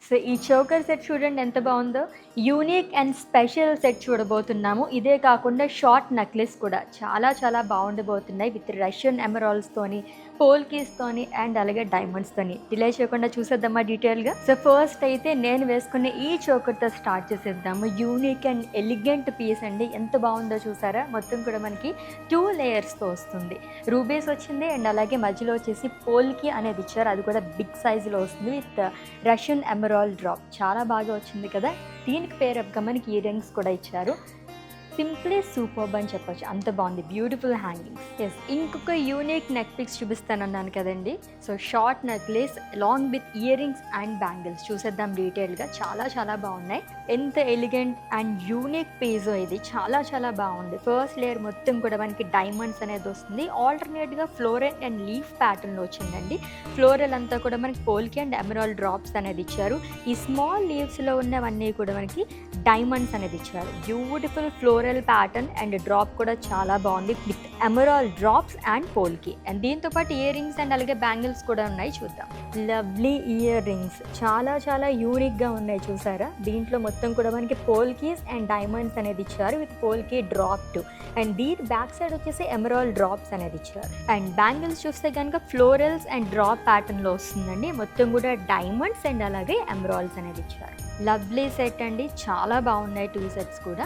So ఈ choker set చూడండి ఎంత బాగుందో. యూనిక్ అండ్ స్పెషల్ సెట్ చూడబోతున్నాము. ఇదే కాకుండా షార్ట్ నెక్లెస్ కూడా చాలా చాలా బాగుండబోతున్నాయి విత్ రష్యన్ ఎమరాల్డ్స్తోని, పోల్కీస్తోని అండ్ అలాగే డైమండ్స్తోని. డిలే చేయకుండా చూసేద్దామా డీటెయిల్గా. సో ఫస్ట్ అయితే నేను వేసుకునే ఈ చోకర్తో స్టార్ట్ చేసేద్దాము. యూనిక్ అండ్ ఎలిగెంట్ పీస్ అండి. ఎంత బాగుందో చూసారా. మొత్తం కూడా మనకి 2 లేయర్స్తో వస్తుంది. రూబీస్ వచ్చింది అండ్ అలాగే మధ్యలో వచ్చేసి పోల్కి అనేది ఇచ్చారు. అది కూడా బిగ్ సైజులో వస్తుంది విత్ రష్యన్ ఎమరాల్డ్ డ్రాప్. చాలా బాగా వచ్చింది కదా. దీనికి పేరప్గా మనకి ఇయర్ రింగ్స్ కూడా ఇచ్చారు. సింప్లీ సూపర్బ్ అని చెప్పొచ్చు, అంత బాగుంది. Beautiful hangings. ఎస్, ఇంకొక యూనిక్ నెక్ పిక్స్ చూపిస్తానన్నాను కదండి. So short necklace long with ear rings and bangles చూసేద్దాం డీటెయిల్గా. చాలా చాలా బాగున్నాయి. ఎంత ఎలిగెంట్ అండ్ యూనిక్ పీజో ఇది. చాలా చాలా బాగుంది. ఫస్ట్ లేయర్ మొత్తం కూడా మనకి డైమండ్స్ అనేది వస్తుంది. ఆల్టర్నేట్గా ఫ్లోరల్ అండ్ లీఫ్ ప్యాటర్న్లో వచ్చిందండి. ఫ్లోరల్ అంతా కూడా మనకి పోల్కి అండ్ ఎమరాల్డ్ డ్రాప్స్ అనేది ఇచ్చారు. ఈ స్మాల్ లీవ్స్లో ఉన్నవన్నీ కూడా మనకి డైమండ్స్ అనేది ఇచ్చారు. Beautiful floral pattern and drop కూడా చాలా బాగుంది with emerald drops and polki. And దీంతో పాటు ఇయర్ రింగ్స్ అండ్ అలాగే బ్యాంగిల్స్ కూడా ఉన్నాయి. చూద్దాం. లవ్లీ ఇయర్ రింగ్స్ చాలా చాలా యూనిక్గా ఉన్నాయి చూసారా. దీంట్లో మొత్తం కూడా మనకి పోల్కీస్ అండ్ డైమండ్స్ అనేది ఇచ్చారు విత్ పోల్కి డ్రాప్ టు. అండ్ దీని బ్యాక్ సైడ్ వచ్చేసి ఎమరాల్డ్ డ్రాప్స్ అనేది ఇచ్చారు. అండ్ బ్యాంగిల్స్ చూస్తే కనుక ఫ్లోరల్స్ అండ్ డ్రాప్ ప్యాటర్న్లో వస్తుందండి. మొత్తం కూడా డైమండ్స్ అండ్ అలాగే ఎమరాల్డ్స్ అనేది ఇచ్చారు. లవ్లీ సెట్ అండి. చాలా బాగున్నాయి 2 సెట్స్ కూడా.